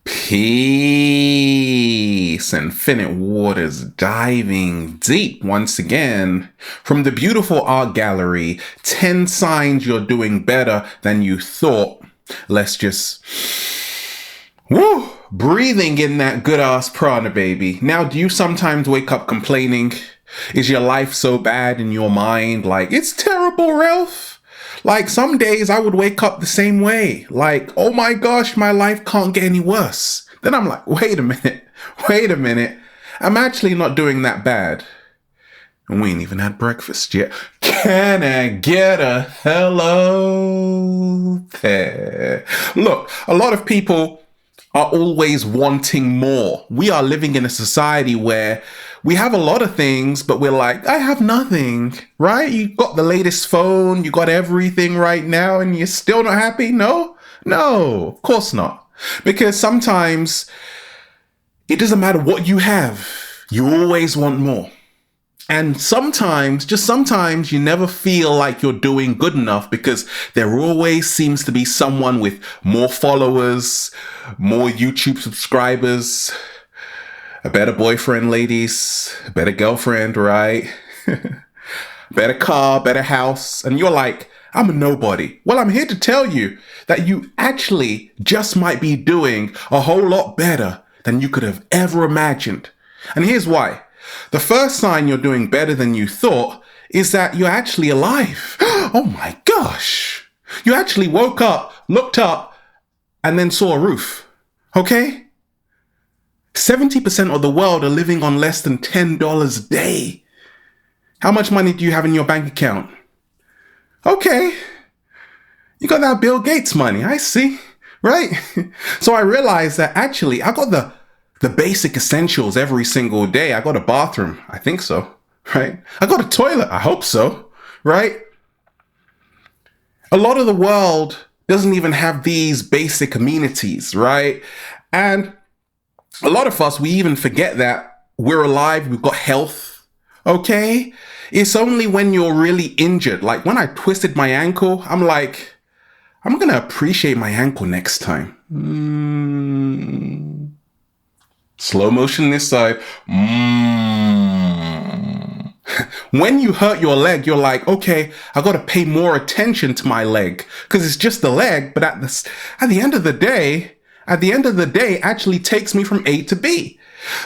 Peace, infinite waters diving deep once again. From the beautiful art gallery, 10 signs you're doing better than you thought. Let's just, breathing in that good ass prana, baby. Now, do you sometimes wake up complaining? Is your life so bad in your mind? Like, it's terrible, Ralph. Like, some days I would wake up the same way. Like, oh my gosh, my life can't get any worse. Then I'm like, wait a minute. I'm actually not doing that bad. And we ain't even had breakfast yet. Can I get a hello there? Look, a lot of people are always wanting more. We are living in a society where we have a lot of things, but we're like, I have nothing, right? You got the latest phone, you got everything right now, and you're still not happy? No, of course not. Because sometimes it doesn't matter what you have, you always want more. And sometimes, just sometimes, you never feel like you're doing good enough because there always seems to be someone with more followers, more YouTube subscribers, a better boyfriend, ladies, a better girlfriend, right? Better car, better house. And you're like, I'm a nobody. Well, I'm here to tell you that you actually just might be doing a whole lot better than you could have ever imagined. And here's why. The first sign you're doing better than you thought is that you're actually alive. Oh my gosh. You actually woke up, looked up, and then saw a roof. Okay? 70% of the world are living on less than $10 a day. How much money do you have in your bank account? Okay. You got that Bill Gates money, I see, right? So I realized that actually I got the basic essentials every single day. I got a bathroom, I think so, right? I got a toilet, I hope so, right? A lot of the world doesn't even have these basic amenities, right? And a lot of us, we even forget that we're alive, we've got health, okay? It's only when you're really injured. Like when I twisted my ankle, I'm like, I'm gonna appreciate my ankle next time. Slow motion this side. When you hurt your leg, you're like, okay, I got to pay more attention to my leg because it's just the leg. But at the end of the day, it actually takes me from A to B.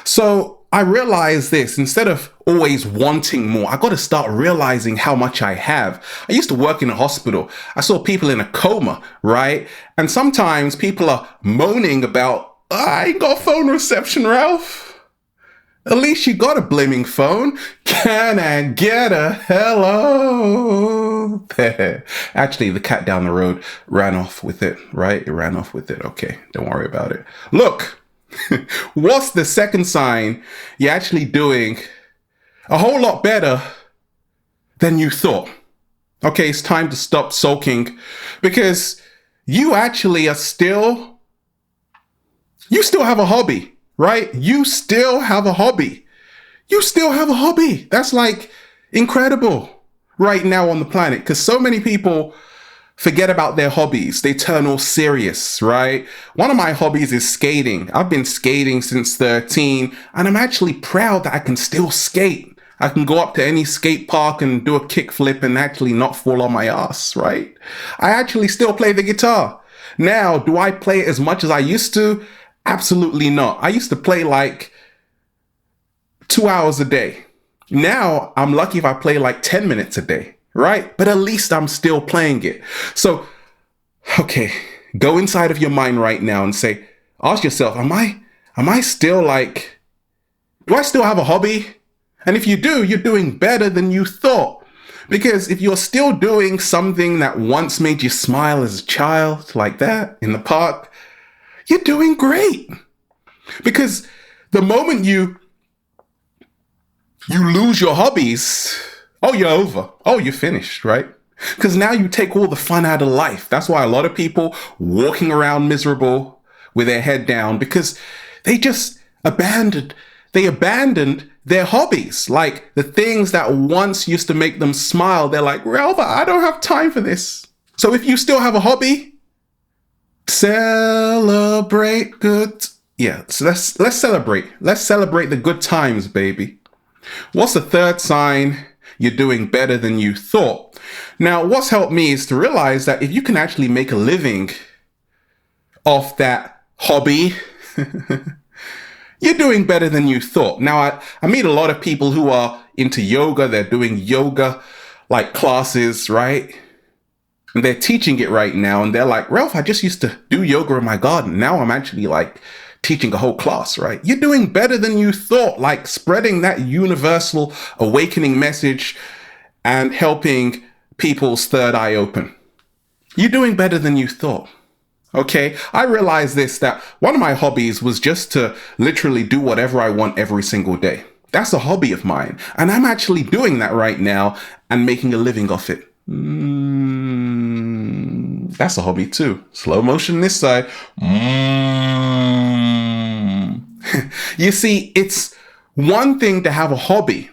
So I realized this, instead of always wanting more, I got to start realizing how much I have. I used to work in a hospital. I saw people in a coma, right? And sometimes people are moaning about, I ain't got phone reception, Ralph. At least you got a blaming phone. Can I get a hello there? Actually, the cat down the road ran off with it, right? It ran off with it. Okay, don't worry about it. Look, what's the second sign you're actually doing a whole lot better than you thought? Okay, it's time to stop sulking because you actually you still have a hobby, right? You still have a hobby. That's like incredible right now on the planet because so many people forget about their hobbies. They turn all serious, right? One of my hobbies is skating. I've been skating since 13 and I'm actually proud that I can still skate. I can go up to any skate park and do a kickflip and actually not fall on my ass, right? I actually still play the guitar. Now, do I play it as much as I used to? Absolutely not. I used to play like 2 hours a day. Now I'm lucky if I play like 10 minutes a day, right? But at least I'm still playing it. So, okay, go inside of your mind right now and ask yourself, am I still like, do I still have a hobby? And if you do, you're doing better than you thought. Because if you're still doing something that once made you smile as a child, like that in the park, you're doing great. Because the moment you lose your hobbies, oh, you're over. Oh, you're finished, right? Because now you take all the fun out of life. That's why a lot of people walking around miserable with their head down because they just abandoned their hobbies. Like the things that once used to make them smile, they're like, Ralph, I don't have time for this. So if you still have a hobby, Celebrate good. Yeah, so let's celebrate. Let's celebrate the good times, baby. What's the third sign you're doing better than you thought? Now, what's helped me is to realize that if you can actually make a living off that hobby, you're doing better than you thought. Now, I meet a lot of people who are into yoga. They're doing yoga like classes, right? And they're teaching it right now. And they're like, Ralph, I just used to do yoga in my garden. Now I'm actually like teaching a whole class, right? You're doing better than you thought, like spreading that universal awakening message and helping people's third eye open. You're doing better than you thought. Okay, I realized this, that one of my hobbies was just to literally do whatever I want every single day. That's a hobby of mine. And I'm actually doing that right now and making a living off it. That's a hobby too. Slow motion this side. You see, it's one thing to have a hobby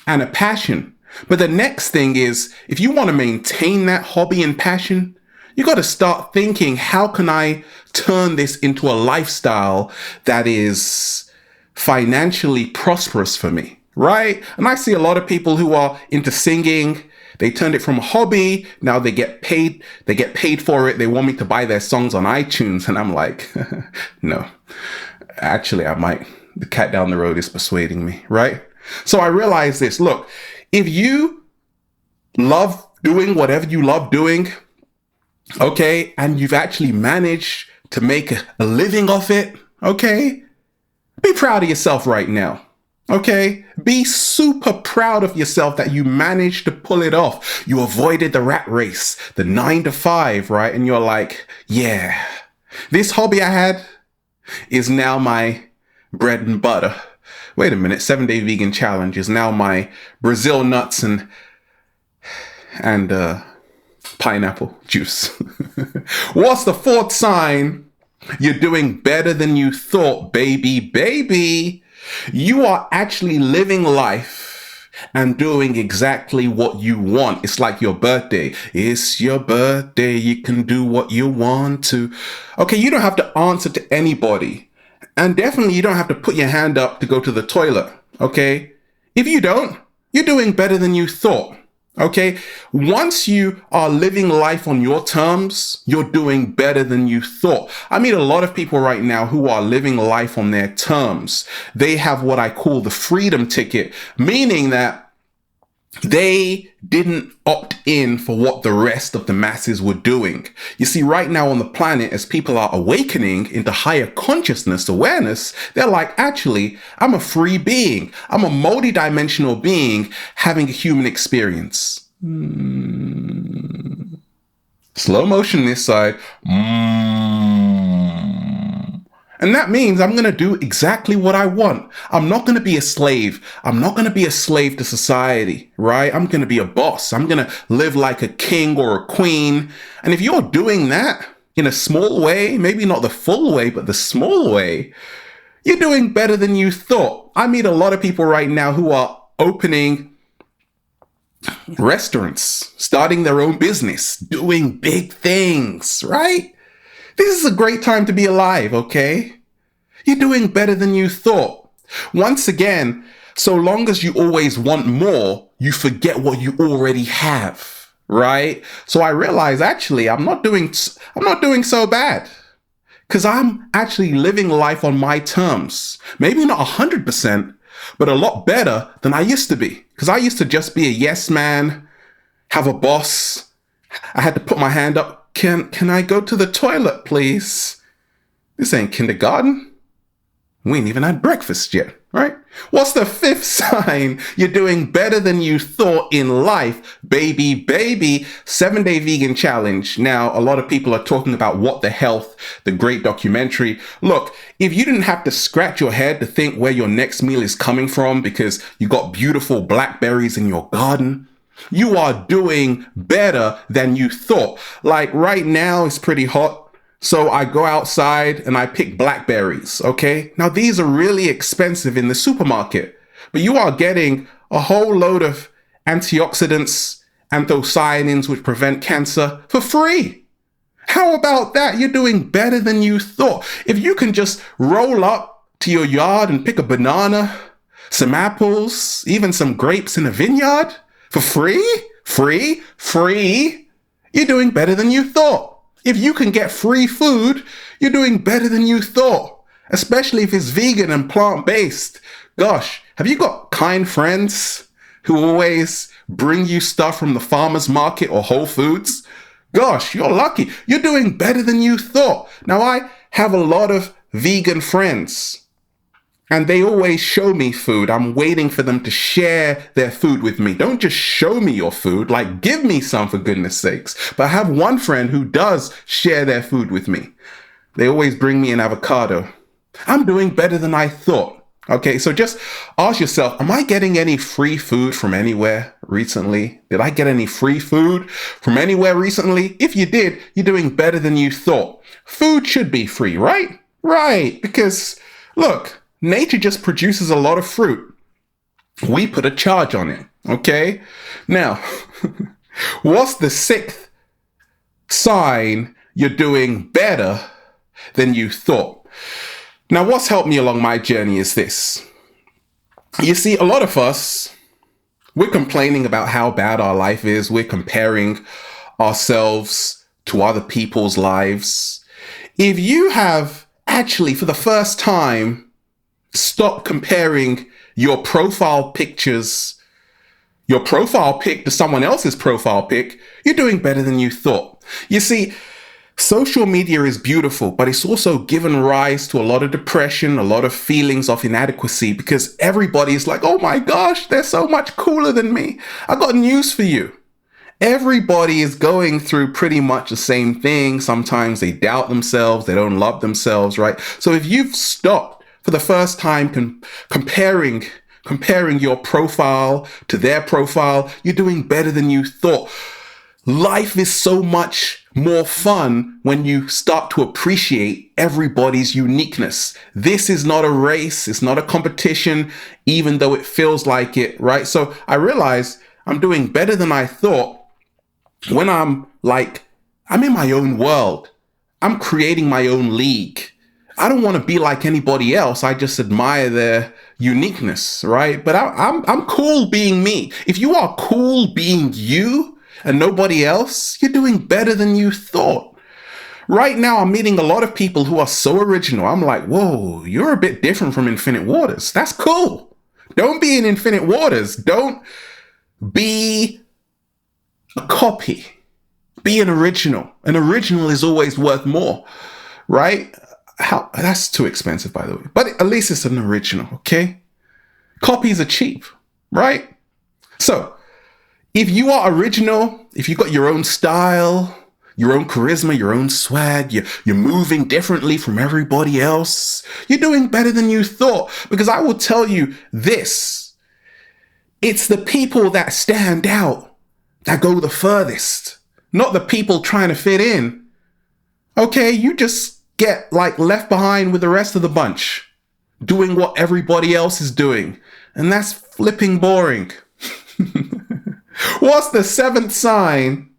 and a passion. But the next thing is, if you want to maintain that hobby and passion, you got to start thinking, how can I turn this into a lifestyle that is financially prosperous for me, right? And I see a lot of people who are into singing. They turned it from a hobby. Now they get paid. They get paid for it. They want me to buy their songs on iTunes. And I'm like, no, actually, I might. The cat down the road is persuading me, right? So I realized this. Look, if you love doing whatever you love doing, okay, and you've actually managed to make a living off it, okay, be proud of yourself right now, okay? Be super proud of yourself that you managed to pull it off. You avoided the rat race, the 9 to 5, right? And you're like, yeah, this hobby I had is now my bread and butter. Wait a minute, 7-day vegan challenge is now my Brazil nuts and pineapple juice. What's the fourth sign? You're doing better than you thought, baby. Baby, you are actually living life and doing exactly what you want. It's like your birthday. It's your birthday. You can do what you want to. Okay, you don't have to answer to anybody. And definitely you don't have to put your hand up to go to the toilet. Okay? If you don't, you're doing better than you thought. Okay, once you are living life on your terms, you're doing better than you thought. I meet a lot of people right now who are living life on their terms. They have what I call the freedom ticket, meaning that they didn't opt in for what the rest of the masses were doing. You see, right now on the planet, as people are awakening into higher consciousness awareness, they're like, actually, I'm a free being. I'm a multidimensional being having a human experience. Slow motion this side. And that means I'm going to do exactly what I want. I'm not going to be a slave. I'm not going to be a slave to society, right? I'm going to be a boss. I'm going to live like a king or a queen. And if you're doing that in a small way, maybe not the full way, but the small way, you're doing better than you thought. I meet a lot of people right now who are opening restaurants, starting their own business, doing big things, right? This is a great time to be alive, okay? You're doing better than you thought. Once again, so long as you always want more, you forget what you already have, right? So I realize actually I'm not doing so bad because I'm actually living life on my terms. Maybe not 100%, but a lot better than I used to be. Because I used to just be a yes man, have a boss. I had to put my hand up. Can I go to the toilet, please? This ain't kindergarten. We ain't even had breakfast yet, right? What's the fifth sign? You're doing better than you thought in life, baby, baby. 7-day vegan challenge. Now, a lot of people are talking about What the Health, the great documentary. Look, if you didn't have to scratch your head to think where your next meal is coming from because you got beautiful blackberries in your garden, you are doing better than you thought. Like right now, it's pretty hot. So I go outside and I pick blackberries, okay? Now, these are really expensive in the supermarket, but you are getting a whole load of antioxidants, anthocyanins, which prevent cancer for free. How about that? You're doing better than you thought. If you can just roll up to your yard and pick a banana, some apples, even some grapes in a vineyard for free, you're doing better than you thought. If you can get free food, you're doing better than you thought, especially if it's vegan and plant-based. Gosh, have you got kind friends who always bring you stuff from the farmer's market or Whole Foods? Gosh, you're lucky. You're doing better than you thought. Now, I have a lot of vegan friends, and they always show me food. I'm waiting for them to share their food with me. Don't just show me your food, like give me some for goodness sakes. But I have one friend who does share their food with me. They always bring me an avocado. I'm doing better than I thought. Okay, so just ask yourself, am I getting any free food from anywhere recently? Did I get any free food from anywhere recently? If you did, you're doing better than you thought. Food should be free, right? Right, because look, nature just produces a lot of fruit. We put a charge on it, okay? Now, what's the sixth sign you're doing better than you thought? Now, what's helped me along my journey is this. You see, a lot of us, we're complaining about how bad our life is. We're comparing ourselves to other people's lives. If you have actually, for the first time, stopped comparing your profile pictures, your profile pic to someone else's profile pic, you're doing better than you thought. You see, social media is beautiful, but it's also given rise to a lot of depression, a lot of feelings of inadequacy, because everybody is like, oh my gosh, they're so much cooler than me. I got news for you. Everybody is going through pretty much the same thing. Sometimes they doubt themselves, they don't love themselves, right? So if you've stopped for the first time comparing your profile to their profile, you're doing better than you thought. Life is so much more fun when you start to appreciate everybody's uniqueness. This is not a race. It's not a competition, even though it feels like it, right? So I realize I'm doing better than I thought when I'm in my own world. I'm creating my own league. I don't want to be like anybody else. I just admire their uniqueness, right? But I'm cool being me. If you are cool being you, and nobody else, you're doing better than you thought. Right now, I'm meeting a lot of people who are so original. I'm like, whoa, you're a bit different from Infinite Waters. That's cool. Don't be in Infinite Waters. Don't be a copy. Be an original. An original is always worth more, right? That's too expensive, by the way. But at least it's an original, okay? Copies are cheap, right? So, if you are original, if you've got your own style, your own charisma, your own swag, you're moving differently from everybody else, you're doing better than you thought. Because I will tell you this, it's the people that stand out that go the furthest, not the people trying to fit in. Okay, you just get left behind with the rest of the bunch, doing what everybody else is doing. And that's flipping boring. What's the seventh sign?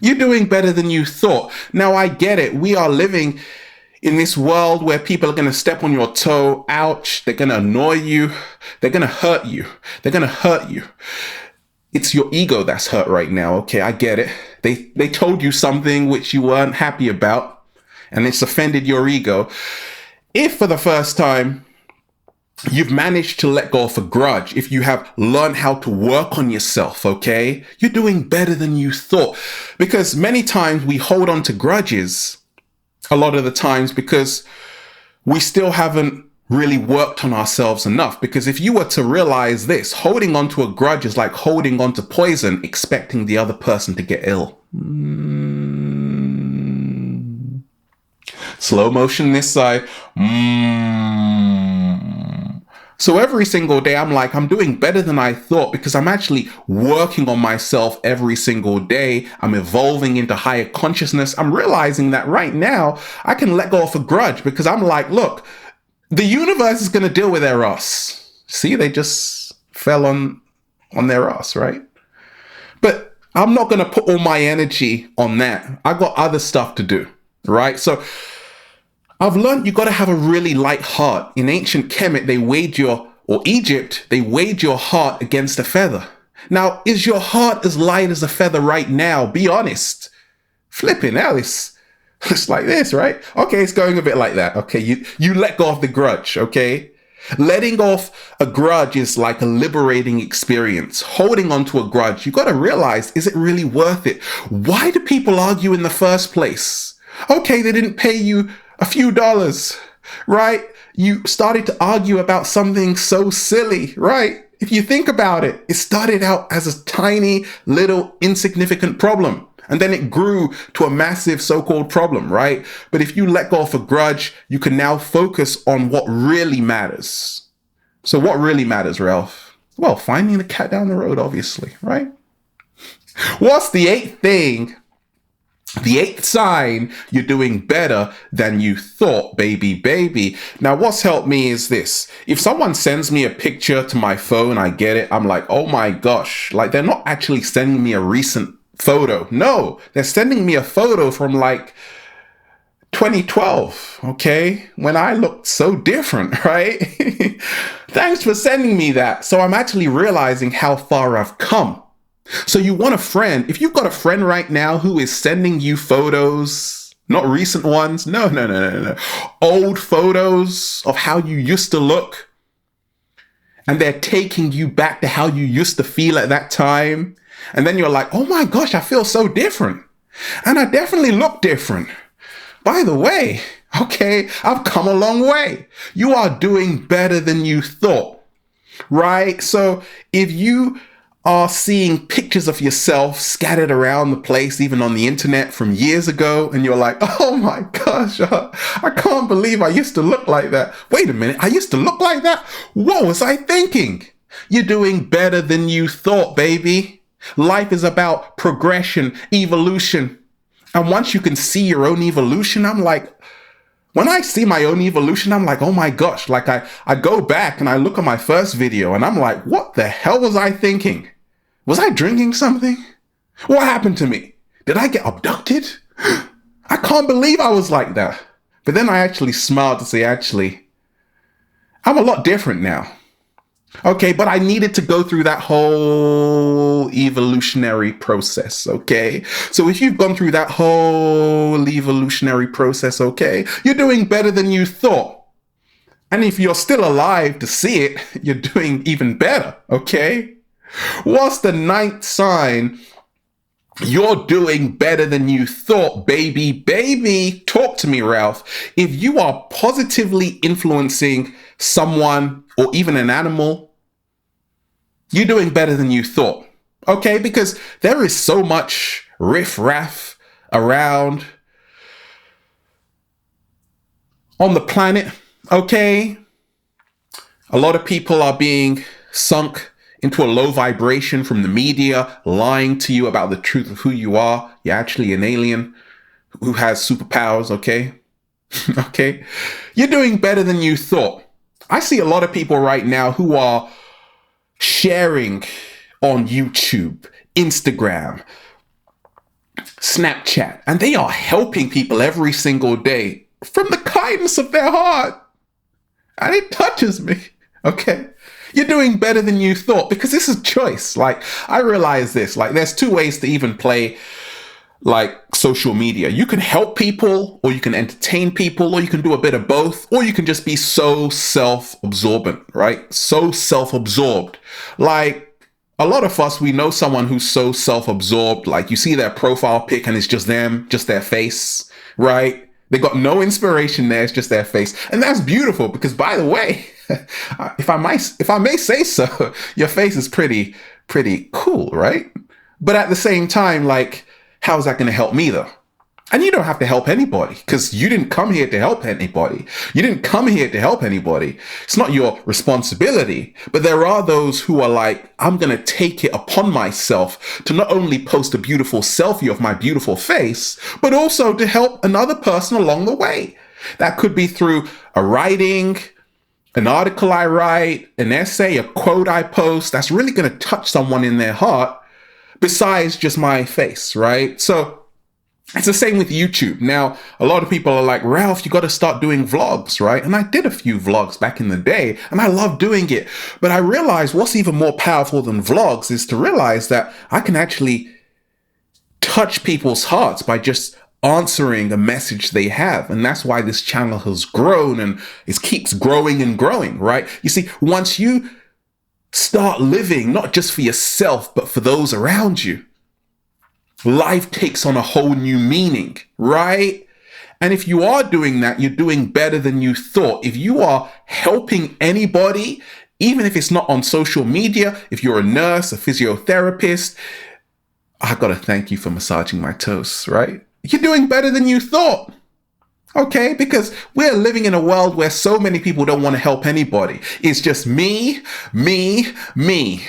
You're doing better than you thought. Now, I get it. We are living in this world where people are going to step on your toe. Ouch. They're going to annoy you. They're going to hurt you. They're going to hurt you. It's your ego that's hurt right now. Okay, I get it. They told you something which you weren't happy about, and it's offended your ego. If for the first time you've managed to let go of a grudge, if you have learned how to work on yourself, okay, you're doing better than you thought. Because many times we hold on to grudges, a lot of the times, because we still haven't really worked on ourselves enough. Because if you were to realize this, holding on to a grudge is like holding on to poison, expecting the other person to get ill. Slow motion this side. So every single day I'm doing better than I thought, because I'm actually working on myself every single day. I'm evolving into higher consciousness. I'm realizing that right now I can let go of a grudge, because I'm like, look, the universe is going to deal with their ass. See, they just fell on their ass, right? But I'm not going to put all my energy on that. I got other stuff to do, right? So I've learned you got to have a really light heart. In ancient Kemet, Egypt, they weighed your heart against a feather. Now, is your heart as light as a feather right now? Be honest. Flipping hell, it's like this, right? Okay, it's going a bit like that. Okay, you let go of the grudge, okay? Letting off a grudge is like a liberating experience. Holding on to a grudge, you got to realize, is it really worth it? Why do people argue in the first place? Okay, they didn't pay you a few dollars, right? You started to argue about something so silly, right? If you think about it, it started out as a tiny little insignificant problem. And then it grew to a massive so-called problem, right? But if you let go of a grudge, you can now focus on what really matters. So what really matters, Ralph? Well, finding the cat down the road, obviously, right? What's the eighth thing? The eighth sign you're doing better than you thought, baby. Now, what's helped me is this. If someone sends me a picture to my phone, I get it. I'm like, oh my gosh, like they're not actually sending me a recent photo. No, they're sending me a photo from like 2012, okay? When I looked so different, right? Thanks for sending me that. So I'm actually realizing how far I've come. So you want a friend. If you've got a friend right now who is sending you photos, not recent ones, no. Old photos of how you used to look, and they're taking you back to how you used to feel at that time. And then you're like, oh my gosh, I feel so different. And I definitely look different. By the way, okay, I've come a long way. You are doing better than you thought, right? So if you are seeing pictures of yourself scattered around the place, even on the internet from years ago, and you're like, oh my gosh, I can't believe I used to look like that. Wait a minute, I used to look like that? What was I thinking? You're doing better than you thought, baby. Life is about progression, evolution. And once you can see your own evolution, when I see my own evolution, I'm like, oh my gosh, like I go back and I look at my first video and I'm like, what the hell was I thinking? Was I drinking something? What happened to me? Did I get abducted? I can't believe I was like that. But then I actually smiled to say, actually, I'm a lot different now. Okay, but I needed to go through that whole evolutionary process, okay? So if you've gone through that whole evolutionary process, okay, you're doing better than you thought. And if you're still alive to see it, you're doing even better, okay? What's the ninth sign? You're doing better than you thought, baby. Talk to me, Ralph. If you are positively influencing someone or even an animal, you're doing better than you thought, okay? Because there is so much riff-raff around on the planet, okay? A lot of people are being sunk into a low vibration from the media, lying to you about the truth of who you are. You're actually an alien who has superpowers, okay? Okay? You're doing better than you thought. I see a lot of people right now who are sharing on YouTube, Instagram, Snapchat, and they are helping people every single day from the kindness of their heart. And it touches me, okay? You're doing better than you thought because this is choice. Like, I realize this, like there's two ways to even play like social media. You can help people, or you can entertain people, or you can do a bit of both, or you can just be so self-absorbent, right? So self-absorbed. Like a lot of us, we know someone who's so self-absorbed, like you see their profile pic and it's just them, just their face, right? They got no inspiration there, it's just their face. And that's beautiful because, by the way, if I may say so, your face is pretty cool, right? But at the same time, like, how's that going to help me though? And you don't have to help anybody because you didn't come here to help anybody. You didn't come here to help anybody. It's not your responsibility. But there are those who are like, I'm going to take it upon myself to not only post a beautiful selfie of my beautiful face, but also to help another person along the way. That could be through a writing, an article I write, an essay, a quote I post that's really going to touch someone in their heart. besides just my face, right? So it's the same with YouTube. Now, a lot of people are like, Ralph, you got to start doing vlogs, right? And I did a few vlogs back in the day and I love doing it. But I realized what's even more powerful than vlogs is to realize that I can actually touch people's hearts by just answering a message they have. And that's why this channel has grown and it keeps growing and growing, right? You see, once you start living, not just for yourself, but for those around you, life takes on a whole new meaning, right? And if you are doing that, you're doing better than you thought. If you are helping anybody, even if it's not on social media, if you're a nurse, a physiotherapist, I got to thank you for massaging my toes, right? You're doing better than you thought. Okay, because we're living in a world where so many people don't want to help anybody. It's just me, me, me.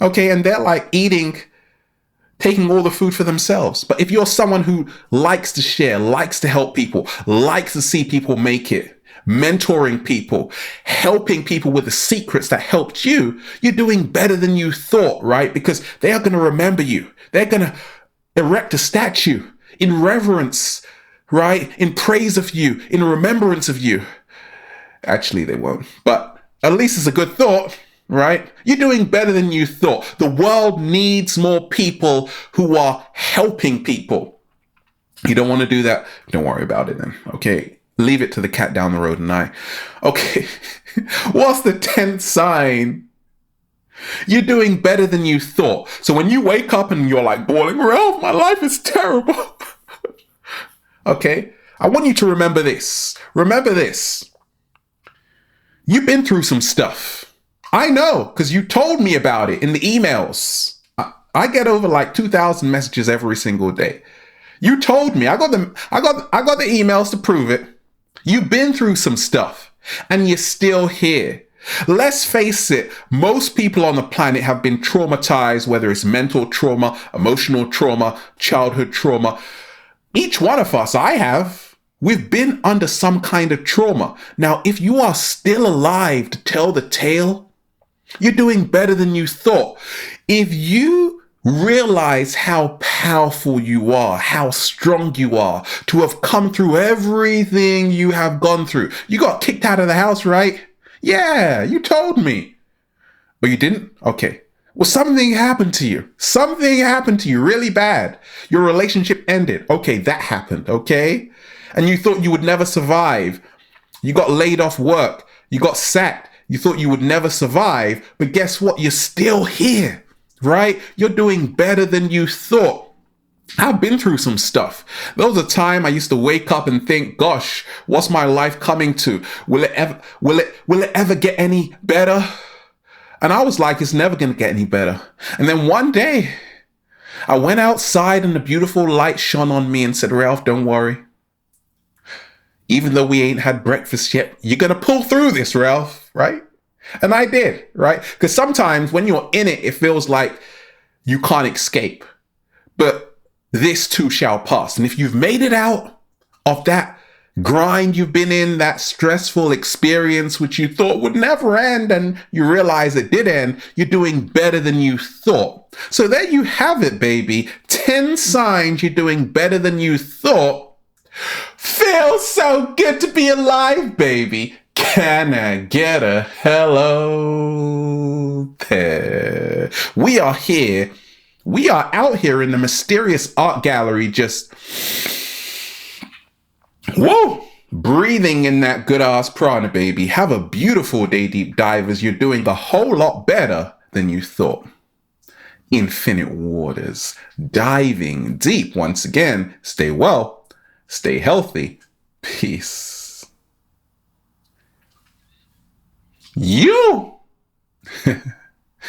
Okay, and they're like taking all the food for themselves. But if you're someone who likes to share, likes to help people, likes to see people make it, mentoring people, helping people with the secrets that helped you, you're doing better than you thought, right? Because they are going to remember you. They're going to erect a statue in reverence, right? In praise of you, in remembrance of you. Actually, they won't. But at least it's a good thought, right? You're doing better than you thought. The world needs more people who are helping people. You don't want to do that? Don't worry about it then, okay? Leave it to the cat down the road and I. Okay, what's the 10th sign? You're doing better than you thought. So when you wake up and you're like bawling, Ralph, my life is terrible. Okay, I want you to remember this. Remember this. You've been through some stuff. I know, because you told me about it in the emails. I get over like 2,000 messages every single day. You told me. I got the emails to prove it. You've been through some stuff and you're still here. Let's face it, most people on the planet have been traumatized, whether it's mental trauma, emotional trauma, childhood trauma. Each one of us, I have, we've been under some kind of trauma. Now, if you are still alive to tell the tale, you're doing better than you thought. If you realize how powerful you are, how strong you are, to have come through everything you have gone through. You got kicked out of the house, right? Yeah, you told me. But you didn't? Okay. Well, something happened to you. Something happened to you really bad. Your relationship ended. Okay, that happened, okay? And you thought you would never survive. You got laid off work. You got sacked. You thought you would never survive. But guess what? You're still here, right? You're doing better than you thought. I've been through some stuff. There was a time I used to wake up and think, gosh, what's my life coming to? Will it ever get any better? And I was like, it's never going to get any better. And then one day I went outside and the beautiful light shone on me and said, Ralph, don't worry. Even though we ain't had breakfast yet, you're going to pull through this, Ralph, right? And I did, right? Because sometimes when you're in it, it feels like you can't escape. But this too shall pass. And if you've made it out of that grind you've been in, that stressful experience which you thought would never end, and you realize it did end, you're doing better than you thought. So there you have it, baby. 10 signs you're doing better than you thought. Feels so good to be alive, baby. Can I get a hello there? We are here. We are out here in the mysterious art gallery, just, whoa, breathing in that good ass prana, baby. Have a beautiful day, deep divers. You're doing a whole lot better than you thought. Infinite waters, diving deep once again. Stay well, stay healthy. Peace. You.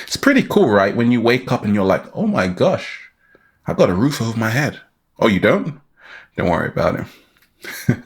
It's pretty cool, right? When you wake up and you're like, oh my gosh, I got a roof over my head. Oh, you don't? Don't worry about it.